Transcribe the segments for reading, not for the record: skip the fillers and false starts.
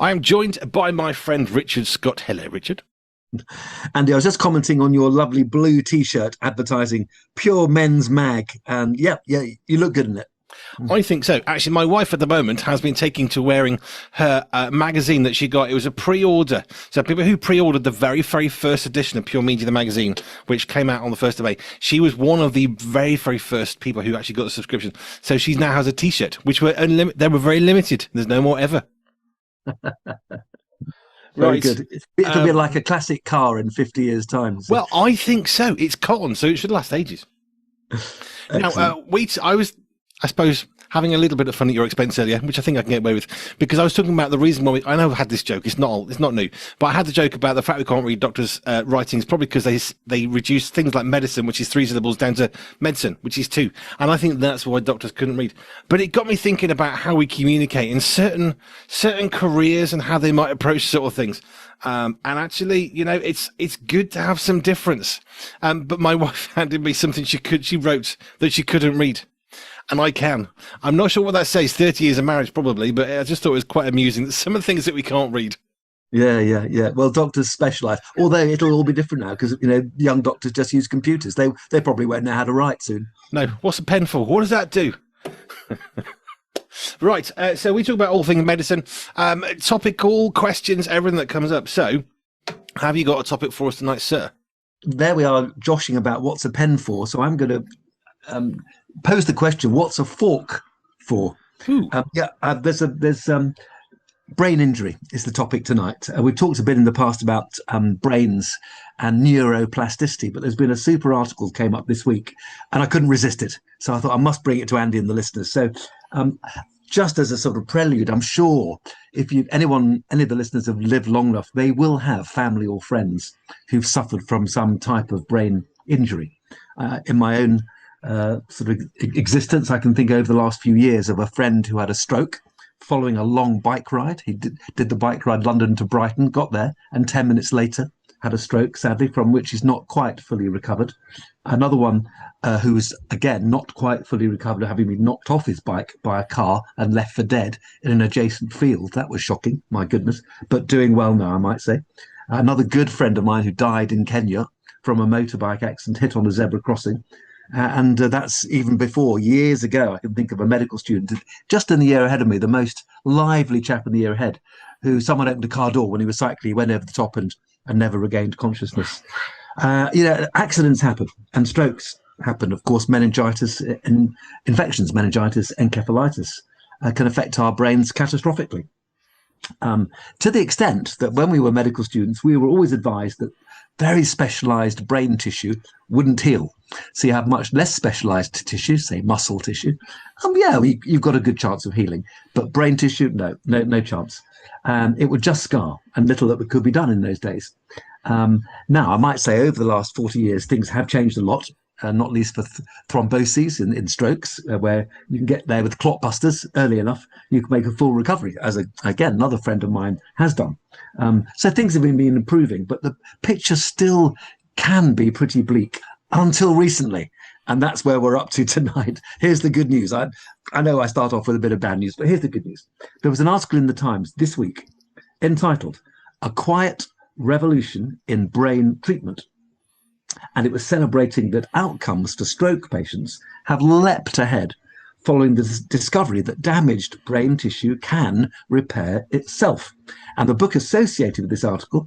I am joined by my friend Richard Scott. Hello, Richard. Andy, I was just commenting on your lovely blue T-shirt advertising Pure Men's Mag, and yeah, you look good in it. I think so. Actually, my wife at the moment has been taking to wearing her magazine that she got. It was a pre-order. So people who pre-ordered the very, very first edition of Pure Media, the magazine, which came out on the 1st of May, she was one of the very, very first people who actually got the subscription. So she now has a T-shirt, which were they were very limited. There's no more ever. Very good. It'll be like a classic car in 50 years' time. So. Well, I think so. It's cotton, so it should last ages. Now, I suppose, having a little bit of fun at your expense earlier, which I think I can get away with, because I was talking about the reason why I know I've had this joke. It's not new, but I had the joke about the fact we can't read doctors' writings, probably because they reduce things like medicine, which is 3 syllables, down to medicine, which is 2. And I think that's why doctors couldn't read. But it got me thinking about how we communicate in certain careers and how they might approach sort of things. And actually, it's good to have some difference. But my wife handed me something she wrote that she couldn't read. And I can. I'm not sure what that says, 30 years of marriage probably, but I just thought it was quite amusing that some of the things that we can't read. Yeah. Well, doctors specialise, although it'll all be different now because, young doctors just use computers. They probably won't know how to write soon. No, what's a pen for? What does that do? Right, so we talk about all things medicine, topical questions, everything that comes up. So, have you got a topic for us tonight, sir? There we are, joshing about what's a pen for. So I'm going to pose the question: what's a fork for? There's brain injury is the topic tonight. We've talked a bit in the past about brains and neuroplasticity, but there's been a super article came up this week, and I couldn't resist it. So I thought I must bring it to Andy and the listeners. So just as a sort of prelude, I'm sure if any of the listeners have lived long enough, they will have family or friends who've suffered from some type of brain injury. In my own sort of existence, I can think over the last few years of a friend who had a stroke following a long bike ride. He did the bike ride London to Brighton, got there, and 10 minutes later had a stroke, sadly, from which he's not quite fully recovered. Another one who's, again, not quite fully recovered, having been knocked off his bike by a car and left for dead in an adjacent field. That was shocking, my goodness, but doing well now, I might say. Another good friend of mine who died in Kenya from a motorbike accident, hit on a zebra crossing. And that's even before, years ago. I can think of a medical student just in the year ahead of me, the most lively chap in the year ahead, who someone opened a car door when he was cycling, he went over the top and never regained consciousness. Accidents happen and strokes happen. Of course, meningitis and infections, meningitis, encephalitis can affect our brains catastrophically. To the extent that when we were medical students, we were always advised that very specialized brain tissue wouldn't heal. So you have much less specialized tissue, say muscle tissue. You've got a good chance of healing, but brain tissue, no chance. It would just scar, and little that could be done in those days. Now, I might say over the last 40 years, things have changed a lot. Not least for thromboses in strokes, where you can get there with clot busters early enough, you can make a full recovery, as again another friend of mine has done. So things have been improving, but the picture still can be pretty bleak until recently, and that's where we're up to tonight. Here's the good news. I know I start off with a bit of bad news, but here's the good news. There was an article in the Times this week entitled "A Quiet Revolution in Brain Treatment." And it was celebrating that outcomes for stroke patients have leapt ahead following the discovery that damaged brain tissue can repair itself. And the book associated with this article,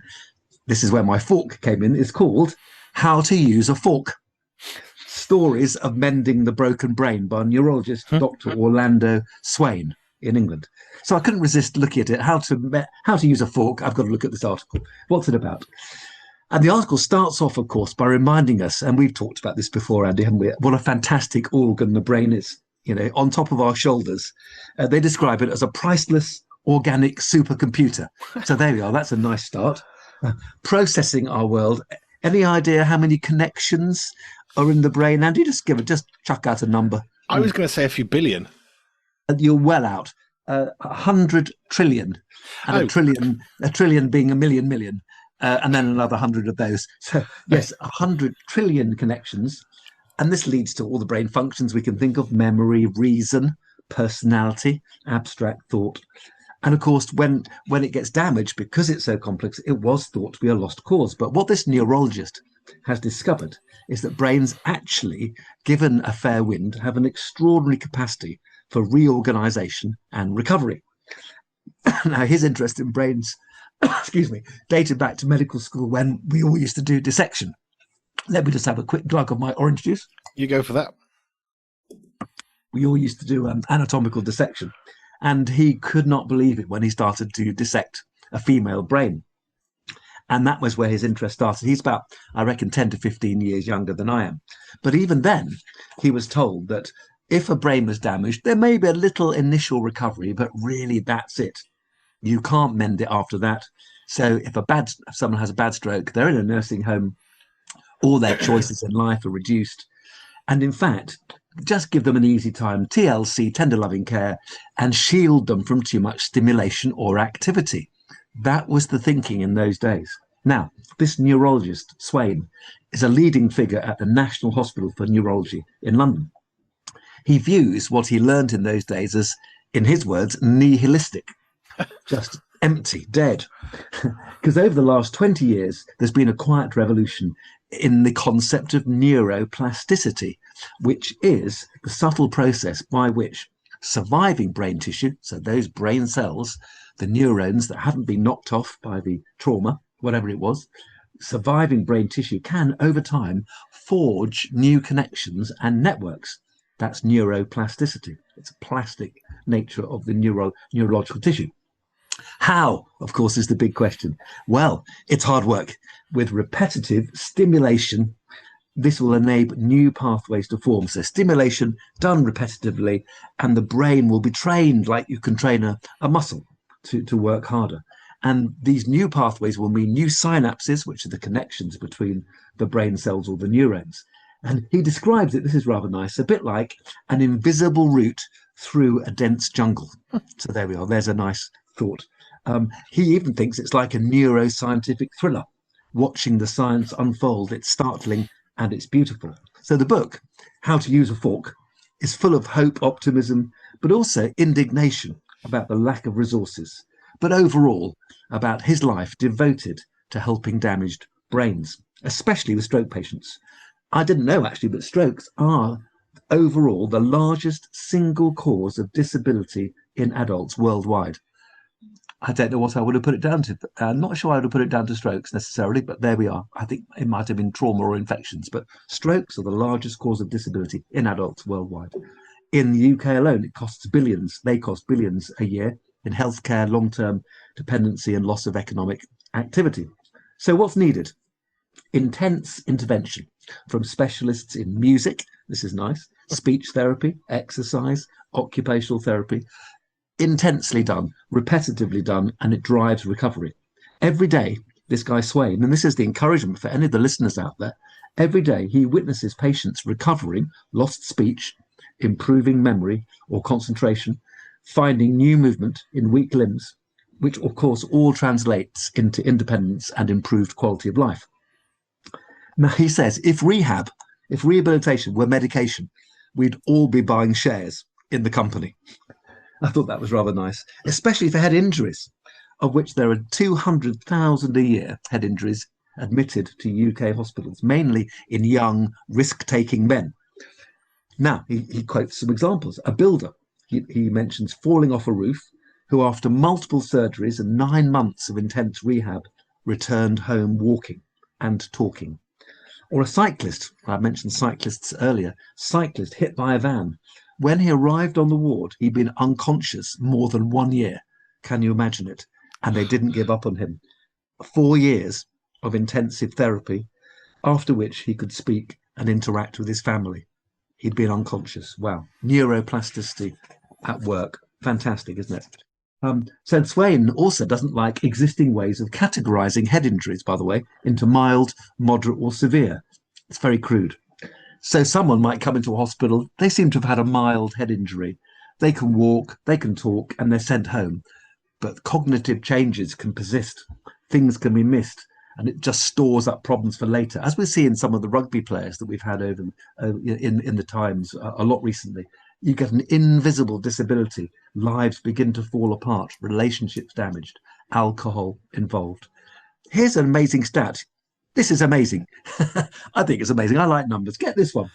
this is where my fork came in, is called How to Use a Fork: Stories of Mending the Broken Brain by neurologist Dr. Orlando Swain in England. So I couldn't resist looking at it. How to use a fork. I've got to look at this article. What's it about? And the article starts off, of course, by reminding us, and we've talked about this before, Andy, haven't we, what a fantastic organ the brain is, on top of our shoulders. They describe it as a priceless organic supercomputer. So there we are. That's a nice start. Processing our world. Any idea how many connections are in the brain, Andy? Just chuck out a number. I was going to say a few billion. You're well out. 100 trillion. And a trillion being a million. And then another 100 of those. So yes, 100 trillion connections. And this leads to all the brain functions we can think of: memory, reason, personality, abstract thought. And of course, when it gets damaged, because it's so complex, it was thought to be a lost cause. But what this neurologist has discovered is that brains actually, given a fair wind, have an extraordinary capacity for reorganization and recovery. Now, his interest in brains, excuse me, dated back to medical school when we all used to do dissection. Let me just have a quick glug of my orange juice. You go for that. We all used to do anatomical dissection. And he could not believe it when he started to dissect a female brain. And that was where his interest started. He's about, I reckon, 10 to 15 years younger than I am. But even then, he was told that if a brain was damaged, there may be a little initial recovery, but really that's it. You can't mend it after that. So if someone has a bad stroke, they're in a nursing home, all their choices in life are reduced. And in fact, just give them an easy time, TLC, tender loving care, and shield them from too much stimulation or activity. That was the thinking in those days. Now, this neurologist, Swain, is a leading figure at the National Hospital for Neurology in London. He views what he learned in those days as, in his words, nihilistic, just empty, dead. Because over the last 20 years, there's been a quiet revolution in the concept of neuroplasticity, which is the subtle process by which surviving brain tissue, so those brain cells, the neurons that haven't been knocked off by the trauma, whatever it was, surviving brain tissue can, over time, forge new connections and networks. That's neuroplasticity. It's a plastic nature of the neurological tissue. How, of course, is the big question. Well, it's hard work. With repetitive stimulation, this will enable new pathways to form. So stimulation done repetitively, and the brain will be trained like you can train a muscle to work harder. And these new pathways will mean new synapses, which are the connections between the brain cells or the neurons. And he describes it, this is rather nice, a bit like an invisible route through a dense jungle. So there we are. There's a nice thought. He even thinks it's like a neuroscientific thriller. Watching the science unfold, it's startling and it's beautiful. So the book, How to Use a Fork, is full of hope, optimism, but also indignation about the lack of resources, but overall about his life devoted to helping damaged brains, especially with stroke patients. I didn't know actually, but strokes are overall the largest single cause of disability in adults worldwide. I don't know what I would have put it down to. I'm not sure I would have put it down to strokes necessarily, but there we are. I think it might have been trauma or infections, but strokes are the largest cause of disability in adults worldwide. In the UK alone, it costs billions. They cost billions a year in healthcare, long-term dependency and loss of economic activity. So what's needed? Intense intervention from specialists in music, this is nice, speech therapy, exercise, occupational therapy, intensely done, repetitively done, and it drives recovery. Every day, this guy Swain, and this is the encouragement for any of the listeners out there, every day he witnesses patients recovering lost speech, improving memory or concentration, finding new movement in weak limbs, which of course all translates into independence and improved quality of life. Now he says, if rehabilitation were medication, we'd all be buying shares in the company. I thought that was rather nice, especially for head injuries, of which there are 200,000 a year head injuries admitted to UK hospitals, mainly in young, risk-taking men. Now, he quotes some examples. A builder, he mentions falling off a roof, who after multiple surgeries and 9 months of intense rehab, returned home walking and talking. Or a cyclist, I mentioned cyclists earlier, cyclist hit by a van. When he arrived on the ward, he'd been unconscious more than 1 year. Can you imagine it? And they didn't give up on him. 4 years of intensive therapy, after which he could speak and interact with his family. He'd been unconscious. Wow. Neuroplasticity at work. Fantastic, isn't it? So Swain also doesn't like existing ways of categorizing head injuries, by the way, into mild, moderate, or severe. It's very crude. So someone might come into a hospital, they seem to have had a mild head injury. They can walk, they can talk, and they're sent home. But cognitive changes can persist. Things can be missed, and it just stores up problems for later. As we see in some of the rugby players that we've had over in the Times a lot recently, You get an invisible disability. Lives begin to fall apart, relationships damaged, alcohol involved. Here's an amazing stat. This is amazing. I think it's amazing. I like numbers. Get this one.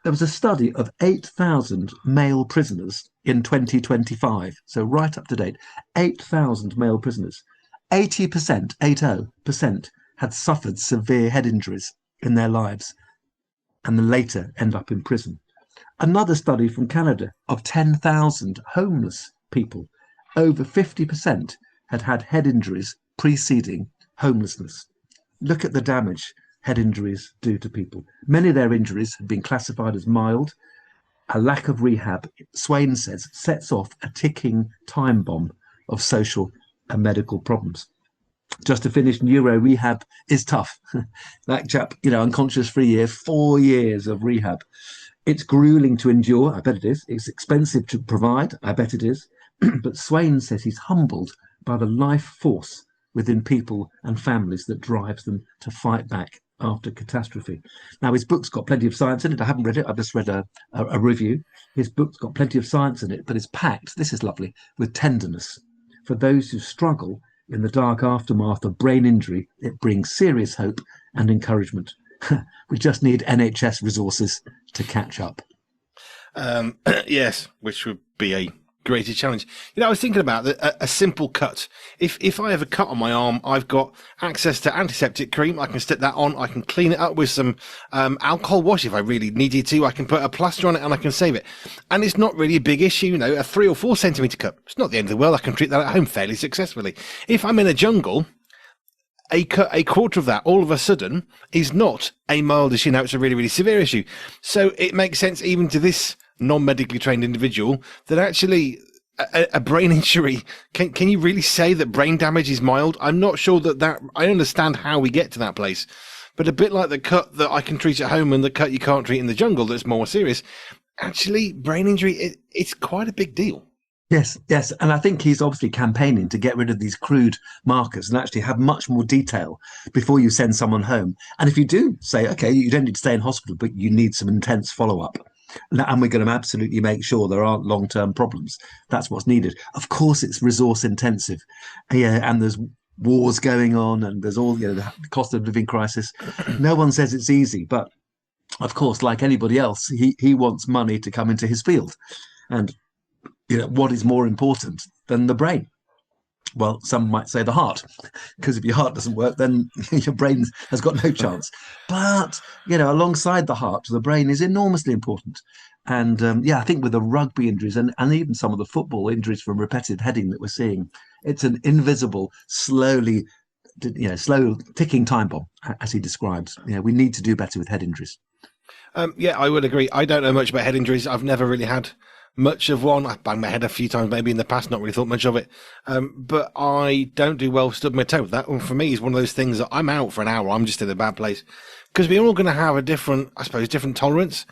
There was a study of 8,000 male prisoners in 2025. So right up to date, 8,000 male prisoners. 80%, 80%, had suffered severe head injuries in their lives and then later end up in prison. Another study from Canada of 10,000 homeless people, over 50% had had head injuries preceding homelessness. Look at the damage head injuries do to people. Many of their injuries have been classified as mild. A lack of rehab, Swain says, sets off a ticking time bomb of social and medical problems. Just to finish, neuro rehab is tough. That chap, unconscious for a year, 4 years of rehab. It's grueling to endure, I bet it is. It's expensive to provide, I bet it is. But Swain says he's humbled by the life force within people and families that drives them to fight back after catastrophe. Now, his book's got plenty of science in it. I haven't read it. I've just read a review. His book's got plenty of science in it, but it's packed, this is lovely, with tenderness. For those who struggle in the dark aftermath of brain injury, it brings serious hope and encouragement. We just need NHS resources to catch up. Yes, which would be a greater challenge. I was thinking about a simple cut. If I have a cut on my arm, I've got access to antiseptic cream. I can stick that on. I can clean it up with some alcohol wash if I really needed to. I can put a plaster on it and I can save it. And it's not really a big issue, a 3 or 4 centimetre cut. It's not the end of the world. I can treat that at home fairly successfully. If I'm in a jungle, a quarter of that all of a sudden is not a mild issue. Now it's a really, really severe issue. So it makes sense even to this non-medically trained individual that actually a brain injury, can you really say that brain damage is mild? I'm not sure that I understand how we get to that place, but a bit like the cut that I can treat at home and the cut you can't treat in the jungle that's more serious, actually brain injury, it's quite a big deal. Yes. And I think he's obviously campaigning to get rid of these crude markers and actually have much more detail before you send someone home. And if you do say, okay, you don't need to stay in hospital, but you need some intense follow-up, and we're going to absolutely make sure there aren't long-term problems, that's what's needed. Of course, it's resource intensive. Yeah, and there's wars going on and there's all, the cost of living crisis. No one says it's easy, but of course, like anybody else, he wants money to come into his field. And what is more important than the brain? Well, some might say the heart, because if your heart doesn't work, then your brain has got no chance. But, alongside the heart, the brain is enormously important. And I think with the rugby injuries and even some of the football injuries from repetitive heading that we're seeing, it's an invisible, slow ticking time bomb, as he describes. We need to do better with head injuries. I would agree. I don't know much about head injuries. I've never really had much of one. I banged my head a few times maybe in the past, not really thought much of it. But I don't do well stubbing my toe. That one for me is one of those things that I'm out for an hour. I'm just in a bad place because we're all going to have a different tolerance.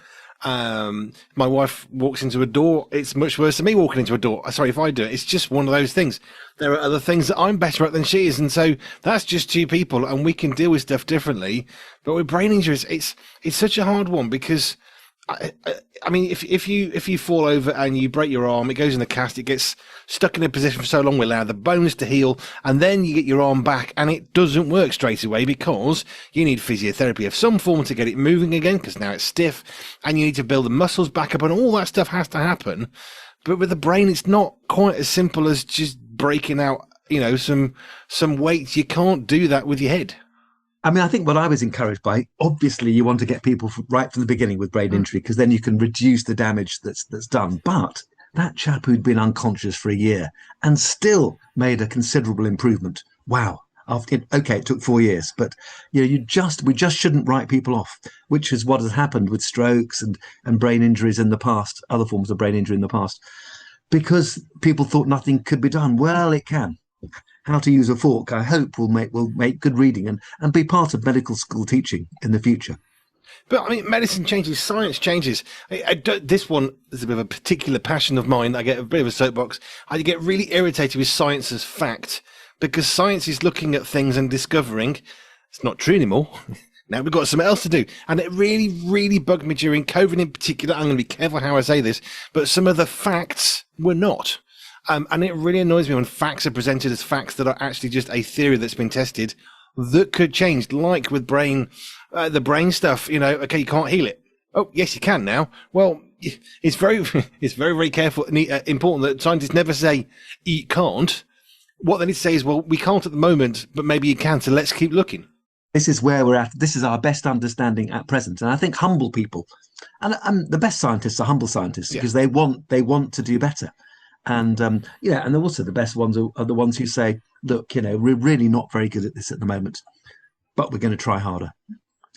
My wife walks into a door. It's much worse than me walking into a door. Sorry if I do it. It's just one of those things. There are other things that I'm better at than she is. And so that's just two people and we can deal with stuff differently. But with brain injuries, it's such a hard one because I mean, if you fall over and you break your arm, it goes in the cast, it gets stuck in a position for so long, we allow the bones to heal, and then you get your arm back, and it doesn't work straight away because you need physiotherapy of some form to get it moving again, because now it's stiff, and you need to build the muscles back up, and all that stuff has to happen. But with the brain, it's not quite as simple as just breaking out, some weights. You can't do that with your head. I mean, I think what I was encouraged by, obviously you want to get people right from the beginning with brain injury because then you can reduce the damage that's done. But that chap who'd been unconscious for a year and still made a considerable improvement. Wow. It took 4 years, but we just shouldn't write people off, which is what has happened with strokes and brain injuries in the past, other forms of brain injury in the past, because people thought nothing could be done. Well, it can. How to use a fork, I hope, will make good reading and be part of medical school teaching in the future. But I mean, medicine changes, science changes. This one is a bit of a particular passion of mine. I get a bit of a soapbox. I get really irritated with science as fact because science is looking at things and discovering it's not true anymore. Now we've got something else to do. And it really, really bugged me during COVID in particular. I'm going to be careful how I say this, but some of the facts were not. And it really annoys me when facts are presented as facts that are actually just a theory that's been tested that could change, like with the brain stuff, okay, you can't heal it. Oh, yes, you can now. Well, it's very, very careful and important that scientists never say you can't. What they need to say is, well, we can't at the moment, but maybe you can. So let's keep looking. This is where we're at. This is our best understanding at present. And I think humble people and the best scientists are humble scientists because they want to do better. And, and also the best ones are the ones who say, look, we're really not very good at this at the moment, but we're going to try harder.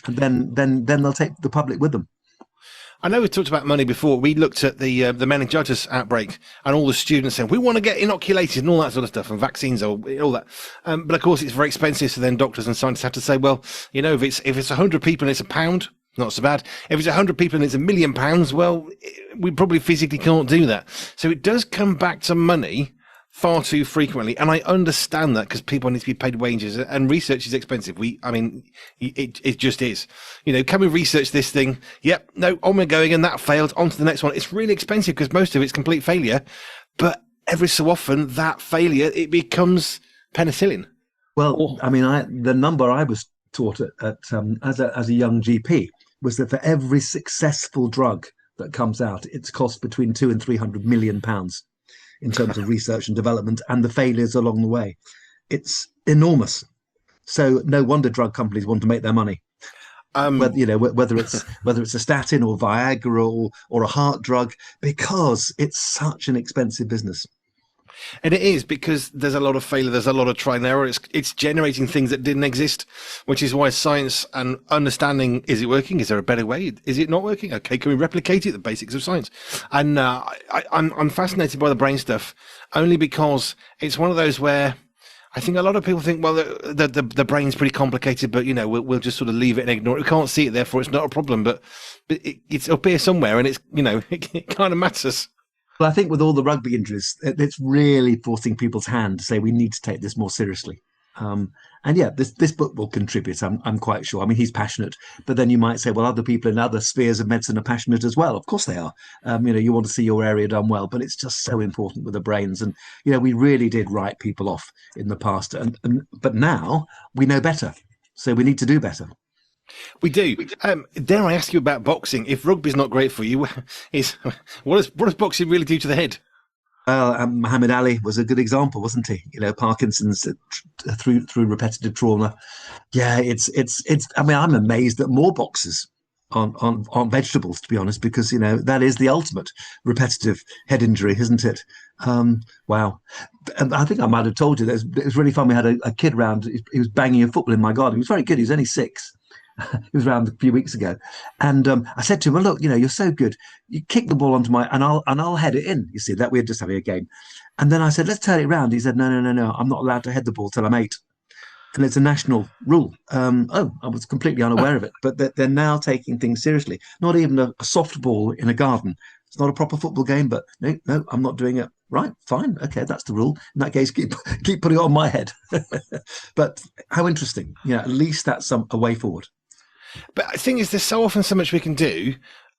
And then they'll take the public with them. I know we've talked about money before. We looked at the meningitis outbreak and all the students saying, we want to get inoculated and all that sort of stuff and vaccines or all that. But of course, it's very expensive. So then doctors and scientists have to say, well, if it's 100 people and it's £1, not so bad. If it's 100 people and it's £1 million, well, we probably physically can't do that. So it does come back to money far too frequently. And I understand that because people need to be paid wages and research is expensive. It just is. Can we research this thing? Yep. No, on we're going and that failed. On to the next one. It's really expensive because most of it's complete failure. But every so often that failure, it becomes penicillin. Well, the number I was taught as a young GP was that for every successful drug that comes out, it's cost between £200 and £300 million in terms of research and development and the failures along the way. It's enormous. So no wonder drug companies want to make their money. Whether it's a statin or Viagra or a heart drug, because it's such an expensive business. And it is because there's a lot of failure. There's a lot of try and error. It's generating things that didn't exist, which is why science and understanding, is it working? Is there a better way? Is it not working? Okay, can we replicate it? The basics of science. And I'm fascinated by the brain stuff only because it's one of those where I think a lot of people think, well, the brain's pretty complicated, but we'll just sort of leave it and ignore it. We can't see it, therefore it's not a problem. But it's up here somewhere, and it's it kind of matters. Well, I think with all the rugby injuries, it's really forcing people's hand to say we need to take this more seriously. This book will contribute. I'm quite sure. I mean, he's passionate, but then you might say, well, other people in other spheres of medicine are passionate as well. Of course they are. You want to see your area done well, but it's just so important with the brains. And we really did write people off in the past, but now we know better, so we need to do better. We do. Dare I ask you about boxing? If rugby's not great for you, what does boxing really do to the head? Muhammad Ali was a good example, wasn't he? Parkinson's through repetitive trauma. Yeah, it's. I'm amazed that more boxers on vegetables, to be honest, because that is the ultimate repetitive head injury, isn't it? Wow. And I think I might have told you that it was really fun. We had a kid round. He was banging a football in my garden. He was very good. He was only 6. He was around a few weeks ago, and I said to him, "Well, look, you're so good. You kick the ball onto and I'll head it in." You see, that we were just having a game, and then I said, "Let's turn it around." He said, "No, I'm not allowed to head the ball till I'm 8, and it's a national rule." I was completely unaware of it, but they're now taking things seriously. Not even a softball in a garden. It's not a proper football game, but no, I'm not doing it. Right, fine, okay, that's the rule. In that case, keep putting it on my head. But how interesting! At least that's a way forward. But the thing is, there's so often so much we can do.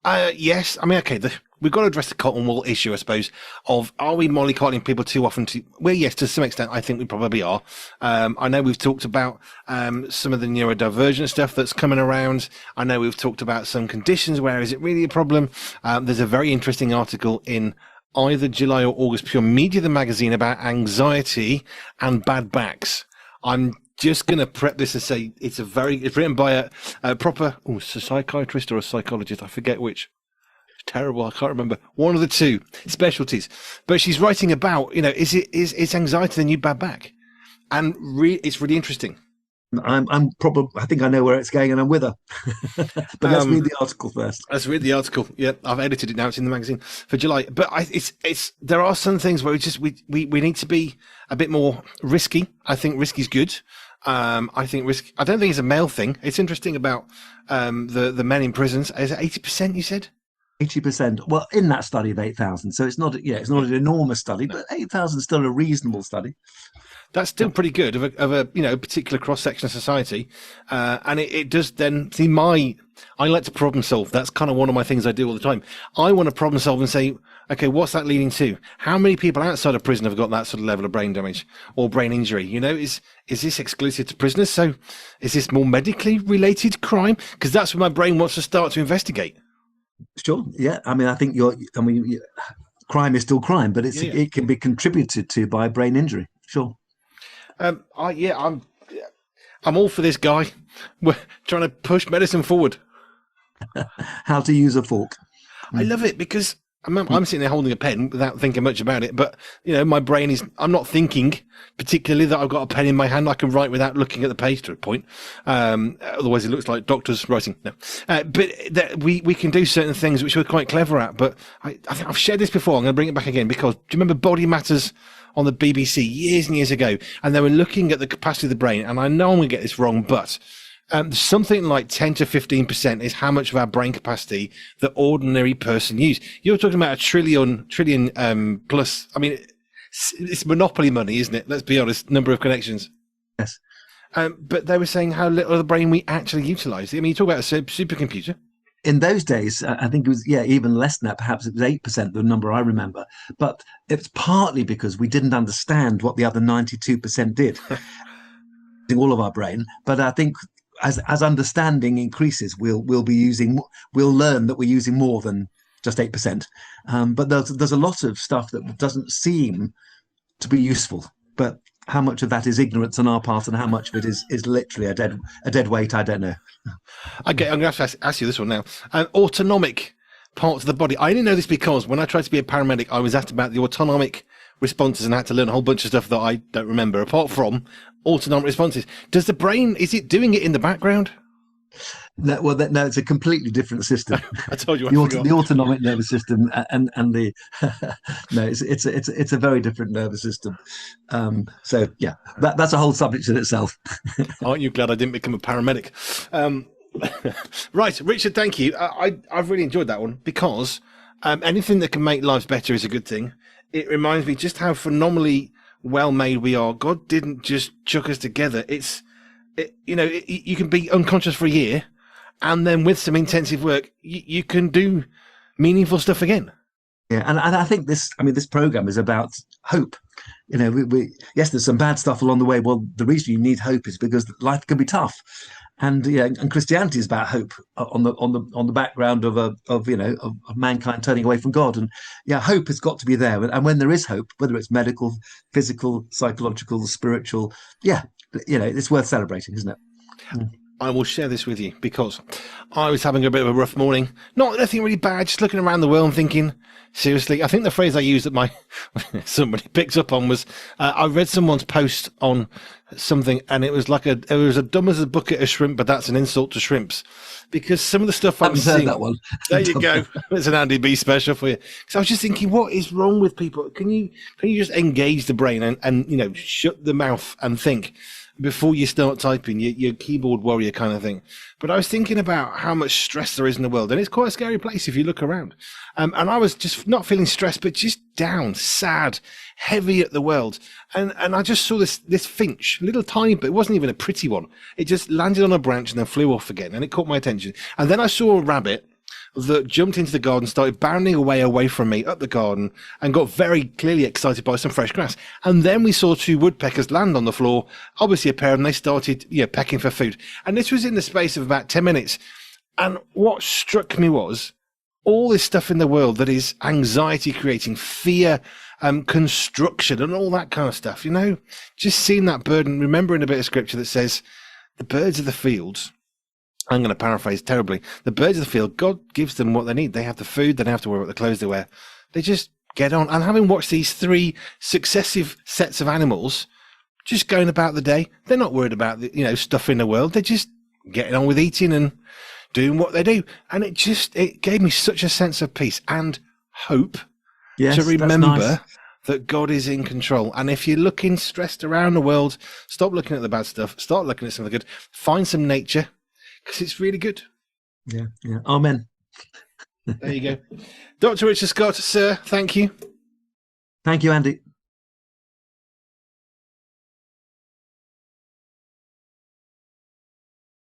Yes, we've got to address the cotton wool issue, I suppose, of are we mollycoddling people too often? Well, yes, to some extent, I think we probably are. I know we've talked about some of the neurodivergent stuff that's coming around. I know we've talked about some conditions where is it really a problem? There's a very interesting article in either July or August Pure Media, the magazine, about anxiety and bad backs. I'm just going to prep this to say it's written by a proper psychiatrist or a psychologist. I forget which. It's terrible. I can't remember. One of the two specialties. But she's writing about, is anxiety the new bad back? And it's really interesting. I think I know where it's going and I'm with her. But let's read the article first. Let's read the article. Yeah, I've edited it now. It's in the magazine for July. But there are some things where we need to be a bit more risky. I think risky is good. I don't think it's a male thing. It's interesting about the men in prisons. Is it 80%, you said? 80%. Well, in that study of 8,000. So it's not an enormous study, but 8,000 is still a reasonable study. That's still pretty good of a particular cross section of society, and it does then see I like to problem solve. That's kind of one of my things I do all the time. I want to problem solve and say, okay, what's that leading to? How many people outside of prison have got that sort of level of brain damage or brain injury? Is this exclusive to prisoners? So is this more medically related crime? Because that's where my brain wants to start to investigate. Sure. Yeah. I mean, I think crime is still crime, but it can be contributed to by brain injury. Sure. I'm all for this guy. We're trying to push medicine forward. How to use a fork. I love it because I'm sitting there holding a pen without thinking much about it. But, my brain I'm not thinking particularly that I've got a pen in my hand. I can write without looking at the page to a point. Otherwise it looks like doctors writing. No. But we can do certain things which we're quite clever at. But I think I've shared this before. I'm going to bring it back again because do you remember Body Matters on the BBC years and years ago? And they were looking at the capacity of the brain. And I know I'm going to get this wrong, but something like 10 to 15% is how much of our brain capacity the ordinary person use. You're talking about a trillion plus. I mean, it's monopoly money, isn't it? Let's be honest. Number of connections. Yes. But they were saying how little of the brain we actually utilize. I mean, you talk about a supercomputer. In those days, I think it was, even less than that. Perhaps it was 8%, the number I remember. But it's partly because we didn't understand what the other 92% did. All of our brain. But I think as understanding increases, we'll learn that we're using more than just 8%. But there's a lot of stuff that doesn't seem to be useful. But how much of that is ignorance on our part, and how much of it is literally a dead weight, I don't know. Okay, I'm going to have to ask you this one now. Autonomic parts of the body. I didn't know this because when I tried to be a paramedic, I was asked about the autonomic responses and I had to learn a whole bunch of stuff that I don't remember, apart from autonomic responses. Does the brain, is it doing it in the background? No, it's a completely different system. I told you. The autonomic nervous system and the no, it's a very different nervous system. So yeah, that's a whole subject in itself. Aren't you glad I didn't become a paramedic? Right, Richard, thank you. I've really enjoyed that one because anything that can make lives better is a good thing. It reminds me just how phenomenally well made we are. God didn't just chuck us together. You can be unconscious for a year, and then with some intensive work, you can do meaningful stuff again. Yeah, and I think this program is about hope. Yes, there's some bad stuff along the way. Well, the reason you need hope is because life can be tough, and Christianity is about hope on the background of mankind turning away from God. And hope has got to be there. And when there is hope, whether it's medical, physical, psychological, spiritual, it's worth celebrating, isn't it? Mm. I will share this with you because I was having a bit of a rough morning. Nothing really bad, just looking around the world and thinking, seriously, I think the phrase I used that somebody picked up on was, I read someone's post on something and it was it was as dumb as a bucket of shrimp, but that's an insult to shrimps. Because some of the stuff I'm seeing, that one. There you go. It's an Andy B special for you. So I was just thinking, what is wrong with people? Can you just engage the brain and shut the mouth and think before you start typing, your keyboard warrior kind of thing. But I was thinking about how much stress there is in the world, and it's quite a scary place if you look around. And I was just not feeling stressed, but just down, sad, heavy at the world. And I just saw this finch, little tiny, but it wasn't even a pretty one. It just landed on a branch and then flew off again, and it caught my attention. And then I saw a rabbit that jumped into the garden, started bounding away from me up the garden, and got very clearly excited by some fresh grass. And then we saw two woodpeckers land on the floor, obviously a pair, and they started pecking for food. And this was in the space of about 10 minutes. And what struck me was all this stuff in the world that is anxiety creating, fear, construction, and all that kind of stuff. Just seeing that bird and remembering a bit of scripture that says, the birds of the fields, I'm going to paraphrase terribly. The birds of the field, God gives them what they need. They have the food. They don't have to worry about the clothes they wear. They just get on. And having watched these 3 successive sets of animals just going about the day, they're not worried about the, stuff in the world. They're just getting on with eating and doing what they do. And it gave me such a sense of peace and hope to remember that God is in control. And if you're looking stressed around the world, stop looking at the bad stuff. Start looking at something good. Find some nature. Because it's really good. Yeah. Amen. There you go. Dr. Richard Scott, sir, thank you. Thank you, Andy.